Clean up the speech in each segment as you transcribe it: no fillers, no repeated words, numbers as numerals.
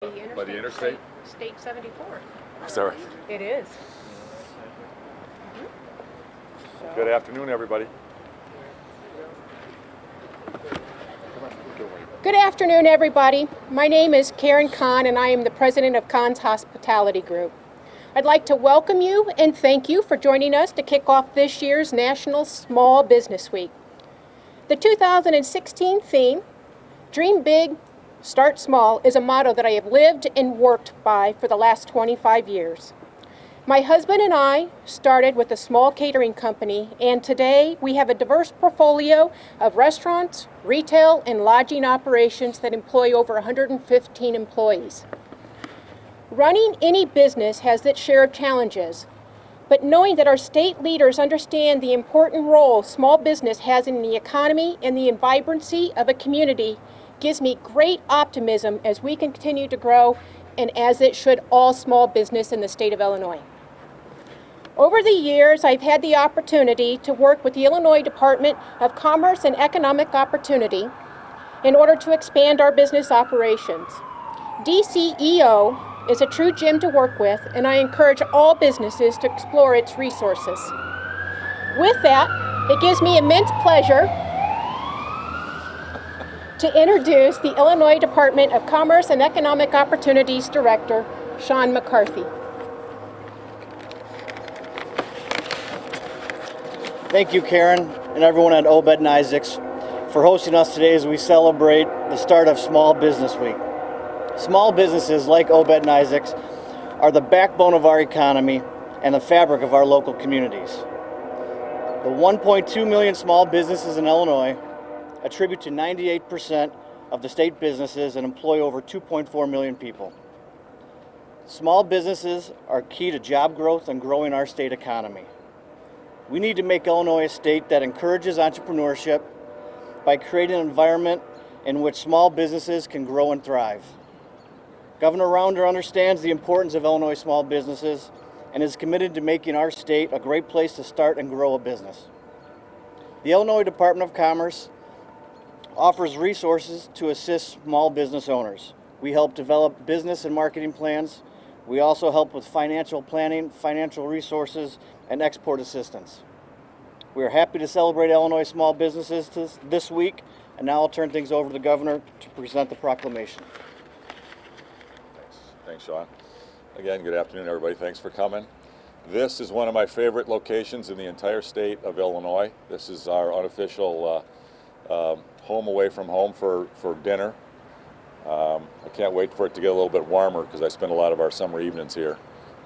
By the interstate? State 74. Sorry. It is. Good afternoon, everybody. Good afternoon, everybody. My name is Karen Kahn, and I am the president of Kahn's Hospitality Group. I'd like to welcome you and thank you for joining us to kick off this year's National Small Business Week. The 2016 theme, Dream Big, Start Small, is a motto that I have lived and worked by for the last 25 years. My husband and I started with a small catering company, and today we have a diverse portfolio of restaurants, retail, and lodging operations that employ over 115 employees. Running any business has its share of challenges, but knowing that our state leaders understand the important role small business has in the economy and the vibrancy of a community gives me great optimism as we continue to grow, and as it should all small business in the state of Illinois. Over the years, I've had the opportunity to work with the Illinois Department of Commerce and Economic Opportunity in order to expand our business operations. DCEO is a true gem to work with, and I encourage all businesses to explore its resources. With that, it gives me immense pleasure to introduce the Illinois Department of Commerce and Economic Opportunities Director, Sean McCarthy. Thank you, Karen, and everyone at Obed Isaac for hosting us today as we celebrate the start of Small Business Week. Small businesses like Obed Isaac are the backbone of our economy and the fabric of our local communities. The 1.2 million small businesses in Illinois attribute to 98% of the state businesses and employ over 2.4 million people. Small businesses are key to job growth and growing our state economy. We need to make Illinois a state that encourages entrepreneurship by creating an environment in which small businesses can grow and thrive. Governor Rauner understands the importance of Illinois small businesses and is committed to making our state a great place to start and grow a business. The Illinois Department of Commerce offers resources to assist small business owners. We help develop business and marketing plans. We also help with financial planning, financial resources, and export assistance. We are happy to celebrate Illinois small businesses this week, and now I'll turn things over to the governor to present the proclamation. Thanks, Sean. Again, good afternoon, everybody. Thanks for coming. This is one of my favorite locations in the entire state of Illinois. This is our unofficial home away from home for dinner. I can't wait for it to get a little bit warmer because I spend a lot of our summer evenings here.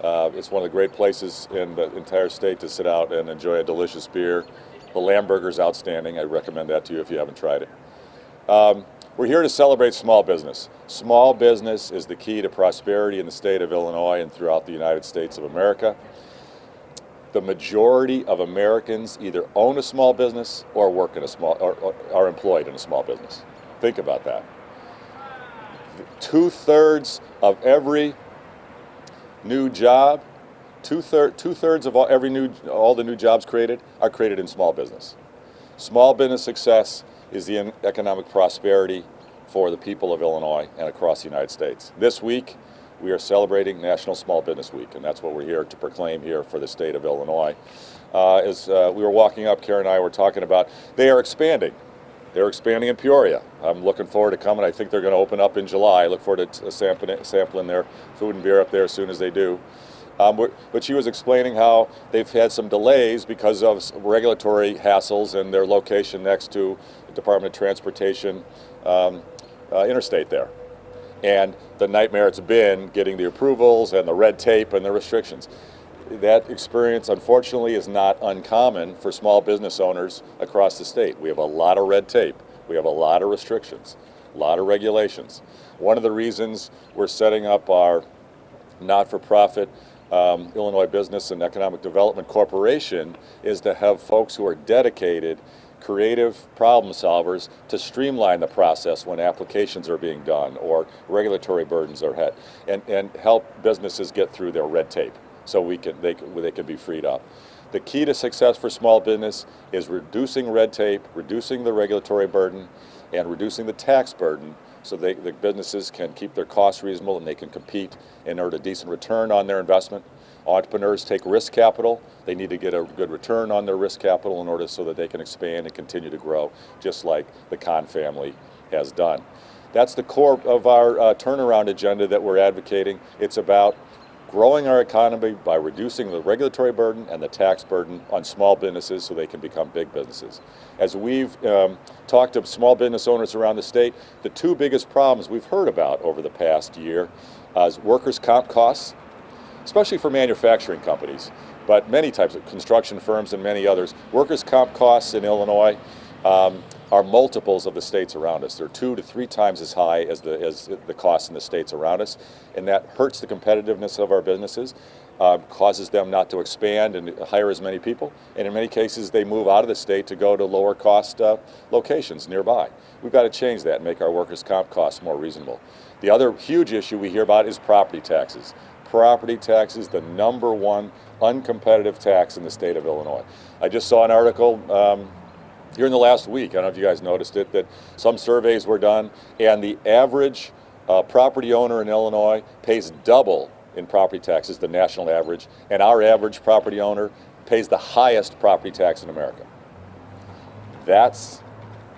It's one of the great places in the entire state to sit out and enjoy a delicious beer. The lamb burger is outstanding. I recommend that to you if you haven't tried it. We're here to celebrate small business. Small business is the key to prosperity in the state of Illinois and throughout the United States of America. The majority of Americans either own a small business or work in a small, or are employed in a small business. Think about that. 2/3 of every new job, two-thirds of all the new jobs created are created in small business. Small business success is the economic prosperity for the people of Illinois and across the United States. This week, we are celebrating National Small Business Week, and that's what we're here to proclaim here for the state of Illinois. As we were walking up, Karen and I were talking about, they are expanding. They're expanding in Peoria. I'm looking forward to coming. I think they're going to open up in July. I look forward to sampling their food and beer up there as soon as they do. But she was explaining how they've had some delays because of regulatory hassles and their location next to the Department of Transportation interstate there. And the nightmare it's been getting the approvals and the red tape and the restrictions. That experience, unfortunately, is not uncommon for small business owners across the state. We have a lot of red tape. We have a lot of restrictions, a lot of regulations. One of the reasons we're setting up our not-for-profit Illinois Business and Economic Development Corporation is to have folks who are dedicated, creative problem solvers to streamline the process when applications are being done or regulatory burdens are hit, and help businesses get through their red tape so they can be freed up. The key to success for small business is reducing red tape, reducing the regulatory burden, and reducing the tax burden so the businesses can keep their costs reasonable and they can compete and earn a decent return on their investment. Entrepreneurs take risk capital. They need to get a good return on their risk capital in order so that they can expand and continue to grow, just like the Kahn family has done. That's the core of our turnaround agenda that we're advocating. It's about growing our economy by reducing the regulatory burden and the tax burden on small businesses so they can become big businesses. As we've talked to small business owners around the state, the two biggest problems we've heard about over the past year is workers' comp costs, especially for manufacturing companies, but many types of construction firms and many others. Workers' comp costs in Illinois are multiples of the states around us. They're 2 to 3 times as high as the costs in the states around us, and that hurts the competitiveness of our businesses, causes them not to expand and hire as many people, and in many cases they move out of the state to go to lower cost locations nearby. We've got to change that and make our workers' comp costs more reasonable. The other huge issue we hear about is property taxes. Property taxes, the #1 uncompetitive tax in the state of Illinois. I just saw an article here in the last week, I don't know if you guys noticed it, that some surveys were done and the average property owner in Illinois pays double in property taxes, the national average, and our average property owner pays the highest property tax in America. That's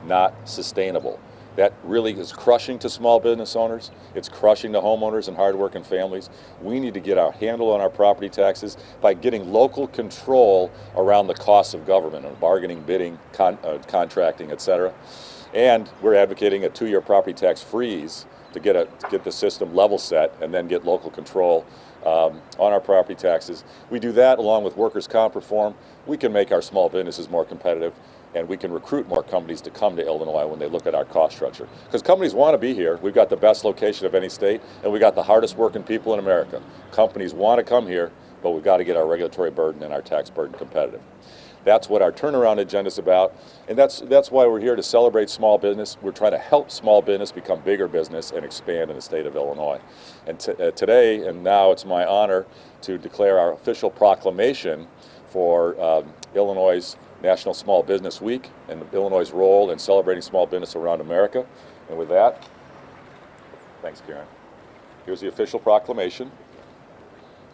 not sustainable. That really is crushing to small business owners. It's crushing to homeowners and hardworking families. We need to get our handle on our property taxes by getting local control around the costs of government and bargaining, bidding, contracting, etc. And we're advocating a 2-year property tax freeze to get the system level set and then get local control on our property taxes. We do that along with workers' comp reform. We can make our small businesses more competitive, and we can recruit more companies to come to Illinois when they look at our cost structure. Because companies want to be here. We've got the best location of any state, and we've got the hardest working people in America. Companies want to come here, but we've got to get our regulatory burden and our tax burden competitive. That's what our turnaround agenda is about, and that's why we're here to celebrate small business. We're trying to help small business become bigger business and expand in the state of Illinois. And today, and now it's my honor to declare our official proclamation for Illinois' National Small Business Week and Illinois' role in celebrating small business around America. And with that, thanks, Karen. Here's the official proclamation.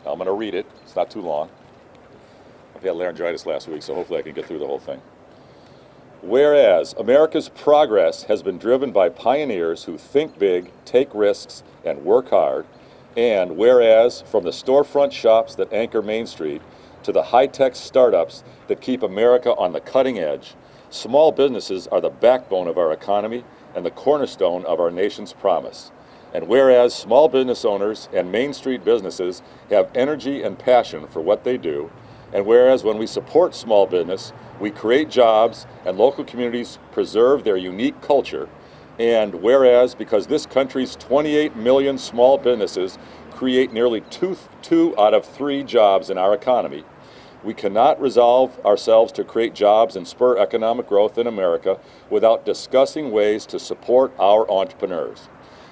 I'm going to read it. It's not too long. I've had laryngitis last week, so hopefully I can get through the whole thing. Whereas America's progress has been driven by pioneers who think big, take risks, and work hard, and whereas from the storefront shops that anchor Main Street to the high-tech startups that keep America on the cutting edge, small businesses are the backbone of our economy and the cornerstone of our nation's promise. And whereas small business owners and Main Street businesses have energy and passion for what they do, and whereas when we support small business, we create jobs and local communities preserve their unique culture, and whereas because this country's 28 million small businesses create nearly two out of 3 jobs in our economy, we cannot resolve ourselves to create jobs and spur economic growth in America without discussing ways to support our entrepreneurs.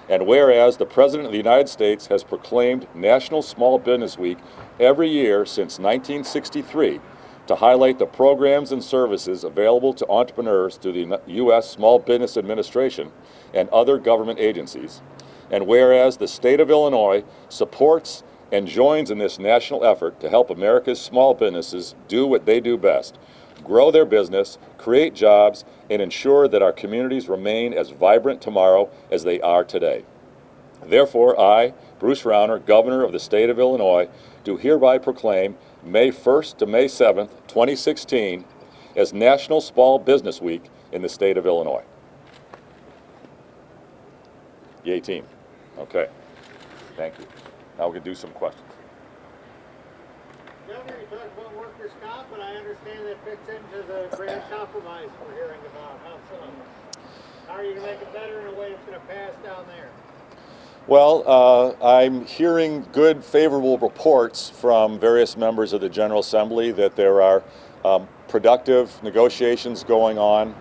And whereas the President of the United States has proclaimed National Small Business Week every year since 1963 to highlight the programs and services available to entrepreneurs through the U.S. Small Business Administration and other government agencies, and whereas the state of Illinois supports and joins in this national effort to help America's small businesses do what they do best, grow their business, create jobs, and ensure that our communities remain as vibrant tomorrow as they are today. Therefore, I, Bruce Rauner, Governor of the state of Illinois, do hereby proclaim May 1st to May 7th, 2016 as National Small Business Week in the state of Illinois. Yay, team. Okay. Thank you. Now we can do some questions. Governor, you talked about workers' comp, but I understand that fits into the grand compromise we're hearing about. How are you going to make it better in a way that's going to pass down there? Well, I'm hearing good, favorable reports from various members of the General Assembly that there are productive negotiations going on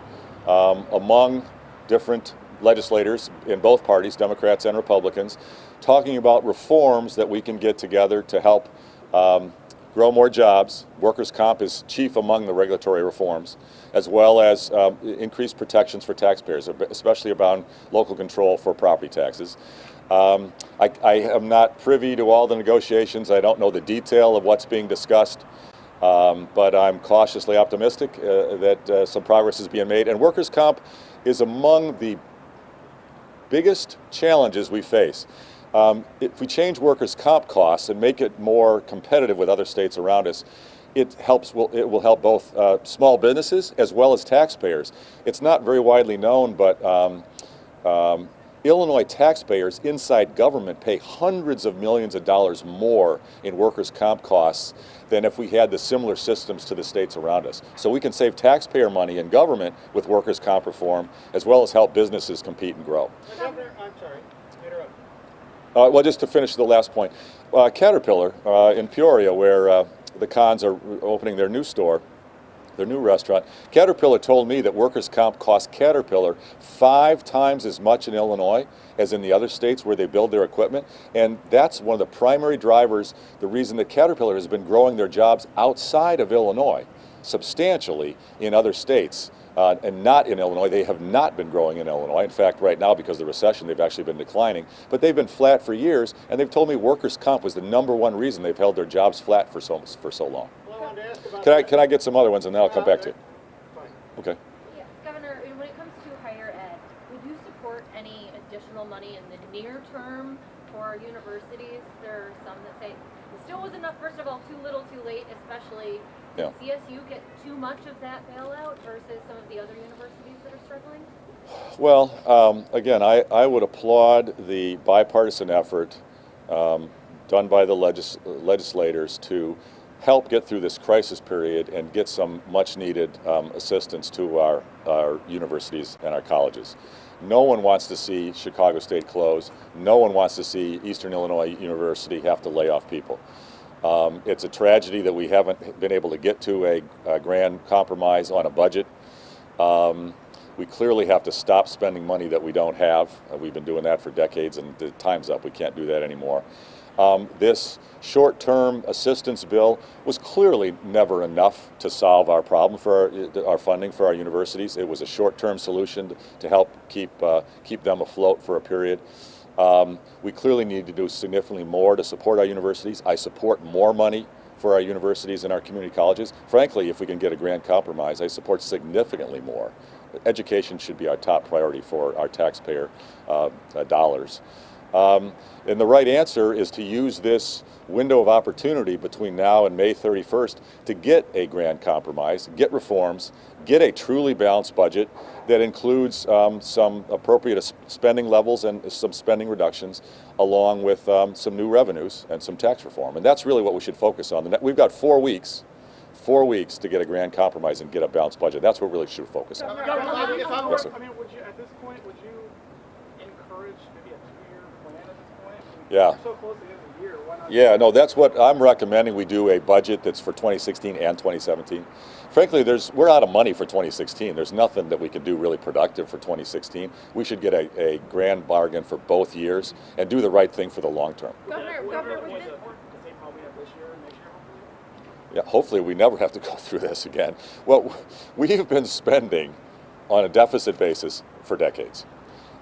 among different legislators in both parties, Democrats and Republicans, talking about reforms that we can get together to help grow more jobs. Workers' comp is chief among the regulatory reforms, as well as increased protections for taxpayers, especially around local control for property taxes. I am not privy to all the negotiations. I don't know the detail of what's being discussed, but I'm cautiously optimistic that some progress is being made. And workers' comp is among the biggest challenges we face. If we change workers' comp costs and make it more competitive with other states around us, it will help both small businesses as well as taxpayers. It's not very widely known, but Illinois taxpayers inside government pay hundreds of millions of dollars more in workers' comp costs than if we had the similar systems to the states around us. So we can save taxpayer money in government with workers' comp reform, as well as help businesses compete and grow. Governor, I'm sorry, interrupt. Well, just to finish the last point, Caterpillar in Peoria, where the Cons are opening their new store, their new restaurant, Caterpillar told me that workers' comp costs Caterpillar 5 times as much in Illinois as in the other states where they build their equipment. And that's one of the primary drivers, the reason that Caterpillar has been growing their jobs outside of Illinois substantially in other states. And not in Illinois. They have not been growing in Illinois. In fact, right now, because of the recession, they've actually been declining. But they've been flat for years, and they've told me workers' comp was the #1 reason they've held their jobs flat for so long. Well, I wanted to ask about Can I get some other ones, and then I'll come back to you? Fine. Okay. Yeah, Governor, when it comes to higher ed, would you support any additional money in the near term for our universities? There are some that say it still was enough. First of all, too little, too late, especially. Yeah. Did CSU get too much of that bailout versus some of the other universities that are struggling? Well, again, I would applaud the bipartisan effort done by the legislators to help get through this crisis period and get some much needed assistance to our universities and our colleges. No one wants to see Chicago State close. No one wants to see Eastern Illinois University have to lay off people. It's a tragedy that we haven't been able to get to a grand compromise on a budget. We clearly have to stop spending money that we don't have. We've been doing that for decades, and the time's up. We can't do that anymore. This short-term assistance bill was clearly never enough to solve our problem for our funding for our universities. It was a short-term solution to help keep them afloat for a period. We clearly need to do significantly more to support our universities. I support more money for our universities and our community colleges. Frankly, if we can get a grand compromise, I support significantly more. Education should be our top priority for our taxpayer dollars. And the right answer is to use this window of opportunity between now and May 31st to get a grand compromise, get reforms, get a truly balanced budget that includes some appropriate spending levels and some spending reductions, along with some new revenues and some tax reform. And that's really what we should focus on. We've got 4 weeks to get a grand compromise and get a balanced budget. That's what we really should focus on. Yes, sir. I mean, would you, at this point, would you encourage maybe a 2-year plan at this point? I mean, Yeah. We're so close to the end of the year, why not? Yeah, no, that's what I'm recommending. We do a budget that's for 2016 and 2017. Frankly, we're out of money for 2016. There's nothing that we can do really productive for 2016. We should get a grand bargain for both years and do the right thing for the long term. Governor, Would Governor, it with be this, the same how we have this year and next year, hopefully? Yeah, hopefully we never have to go through this again. Well, we have been spending on a deficit basis for decades.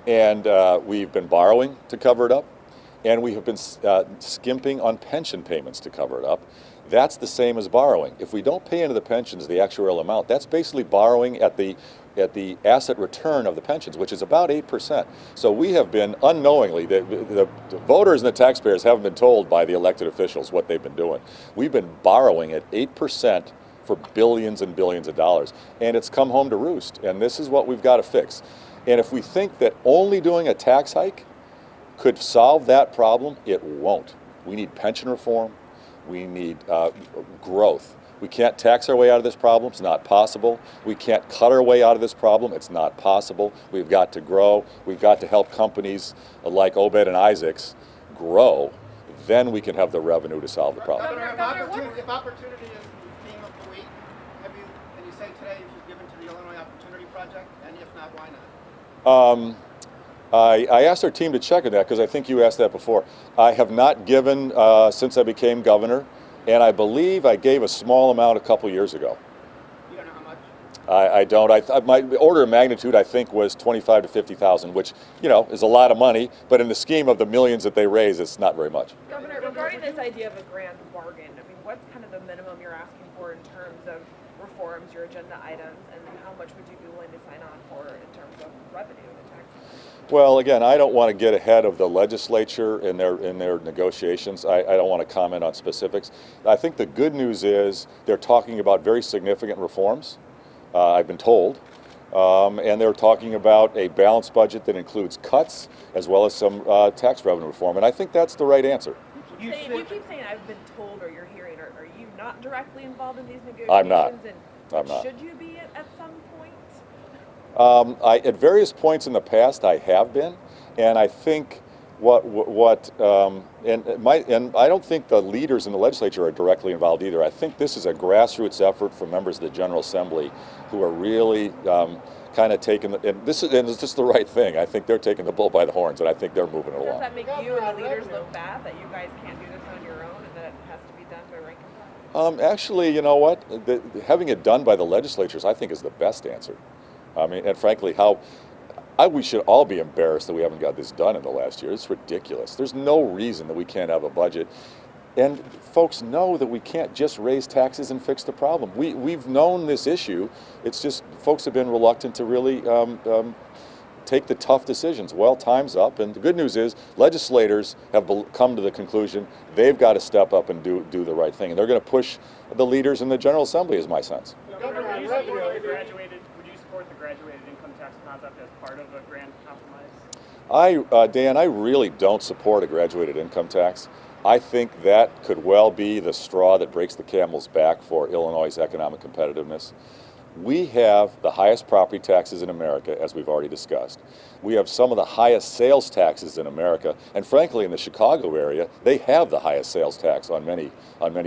And we've been borrowing to cover it up, and we have been skimping on pension payments to cover it up. That's the same as borrowing. If we don't pay into the pensions the actuarial amount, that's basically borrowing at the asset return of the pensions, which is about 8%. So we have been unknowingly, the voters and the taxpayers haven't been told by the elected officials what they've been doing. We've been borrowing at 8% for billions and billions of dollars, and it's come home to roost, and this is what we've got to fix. And if we think that only doing a tax hike could solve that problem, it won't. We need pension reform. We need growth. We can't tax our way out of this problem. It's not possible. We can't cut our way out of this problem. It's not possible. We've got to grow. We've got to help companies like Obed and Isaac's grow. Then we can have the revenue to solve the problem. Governor, if opportunity is the theme of the week, can you say today if you've given to the Illinois Opportunity Project? And if not, why not? I asked our team to check on that because I think you asked that before. I have not given since I became governor, and I believe I gave a small amount a couple years ago. You don't know how much? I don't. My order of magnitude, I think, was 25 to 50,000, which, you know, is a lot of money, but in the scheme of the millions that they raise, it's not very much. Governor, regarding this idea of a grand bargain, I mean, what's kind of the minimum you're asking for in terms of reforms, your agenda items, and how much would you be willing to sign on for in terms of revenue and taxes? Well, again, I don't want to get ahead of the legislature in their negotiations. I don't want to comment on specifics. I think the good news is they're talking about very significant reforms, I've been told, and they're talking about a balanced budget that includes cuts as well as some tax revenue reform, and I think that's the right answer. You keep saying I've been told or you're hearing. Are you not directly involved in these negotiations? I'm not. And I'm not. Should you be at some point? At various points in the past, I have been, and I think and I don't think the leaders in the legislature are directly involved either. I think this is a grassroots effort from members of the General Assembly who are really kind of taking and it's just the right thing. I think they're taking the bull by the horns, and I think they're moving it Does along. that make you and the leaders look bad that you guys can't do this on your own and that it has to be done by rank and file? Actually, you know what? Having it done by the legislatures, I think, is the best answer. I mean, and frankly, we should all be embarrassed that we haven't got this done in the last year. It's ridiculous. There's no reason that we can't have a budget. And folks know that we can't just raise taxes and fix the problem. We've known this issue. It's just folks have been reluctant to really take the tough decisions. Well, time's up, and the good news is legislators have come to the conclusion they've got to step up and do the right thing, and they're going to push the leaders in the General Assembly, is my sense. Governor, would you support the graduated income tax concept as part of a grand compromise? Dan, I really don't support a graduated income tax. I think that could well be the straw that breaks the camel's back for Illinois' economic competitiveness. We have the highest property taxes in America, as we've already discussed. We have some of the highest sales taxes in America, and frankly, in the Chicago area, they have the highest sales tax on many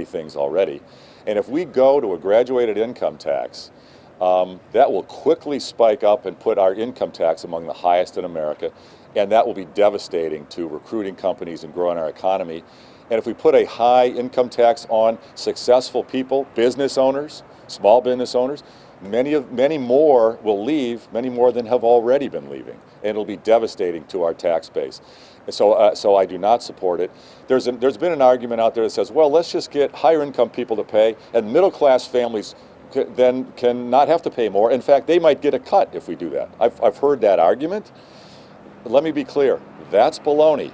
things already. And if we go to a graduated income tax, that will quickly spike up and put our income tax among the highest in America, and that will be devastating to recruiting companies and growing our economy. And if we put a high income tax on successful people, business owners, small business owners, many more will leave, many more than have already been leaving, and it'll be devastating to our tax base. So I do not support it. There's been an argument out there that says, well, let's just get higher income people to pay, and middle class families then can not have to pay more. In fact, they might get a cut if we do that. I've heard that argument. Let me be clear, that's baloney.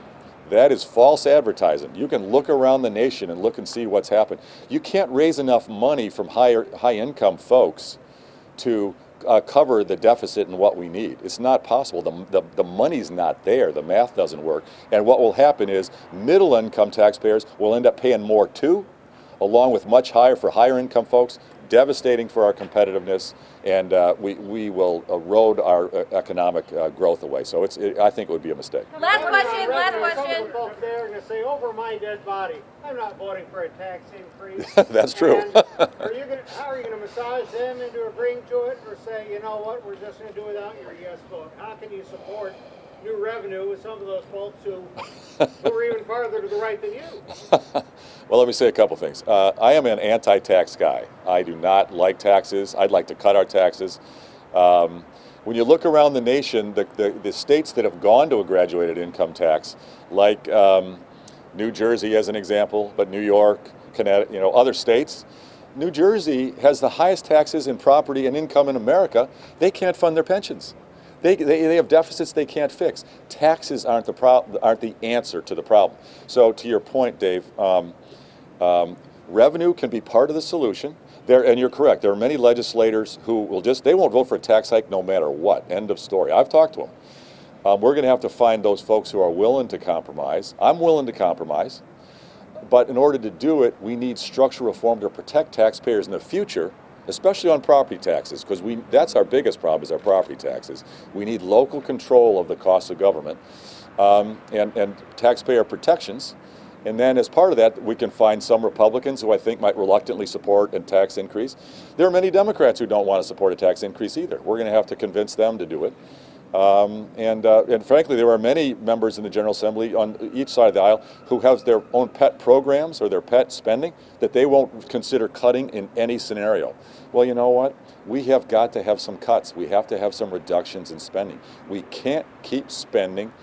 That is false advertising. You can look around the nation and look and see what's happened. You can't raise enough money from high income folks to cover the deficit in what we need. It's not possible. The money's not there. The math doesn't work. And what will happen is middle income taxpayers will end up paying more too, along with much higher for higher income folks. Devastating for our competitiveness, and we will erode our economic growth away. So I think it would be a mistake. Last question. Some of the folks there are going to say, over my dead body, I'm not voting for a tax increase. That's true. And how are you going to massage them into agreeing to it, or say, you know what, we're just going to do without your yes vote? How can you support new revenue with some of those folks who are even farther to the right than you? Well, let me say a couple things. I am an anti-tax guy. I do not like taxes. I'd like to cut our taxes. When you look around the nation, the states that have gone to a graduated income tax, like New Jersey as an example, but New York, Connecticut, other states, New Jersey has the highest taxes in property and income in America. They can't fund their pensions. They have deficits they can't fix. Taxes aren't the answer to the problem. So to your point, Dave, revenue can be part of the solution. And you're correct. There are many legislators who they won't vote for a tax hike no matter what. End of story. I've talked to them. We're going to have to find those folks who are willing to compromise. I'm willing to compromise. But in order to do it, we need structural reform to protect taxpayers in the future, especially on property taxes, because that's our biggest problem is our property taxes. We need local control of the cost of government and taxpayer protections. And then as part of that, we can find some Republicans who I think might reluctantly support a tax increase. There are many Democrats who don't want to support a tax increase either. We're going to have to convince them to do it. And frankly, there are many members in the General Assembly on each side of the aisle who have their own pet programs or their pet spending that they won't consider cutting in any scenario. Well, you know what? We have got to have some cuts. We have to have some reductions in spending. We can't keep spending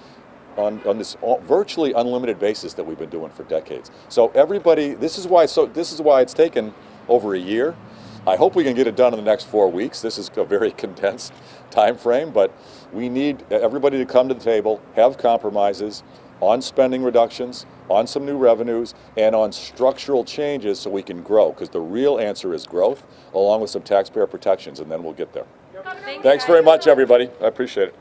on this virtually unlimited basis that we've been doing for decades. So everybody, this is why it's taken over a year. I hope we can get it done in the next 4 weeks. This is a very condensed time frame, but we need everybody to come to the table, have compromises on spending reductions, on some new revenues, and on structural changes so we can grow, because the real answer is growth, along with some taxpayer protections, and then we'll get there. Thanks very much, everybody. I appreciate it.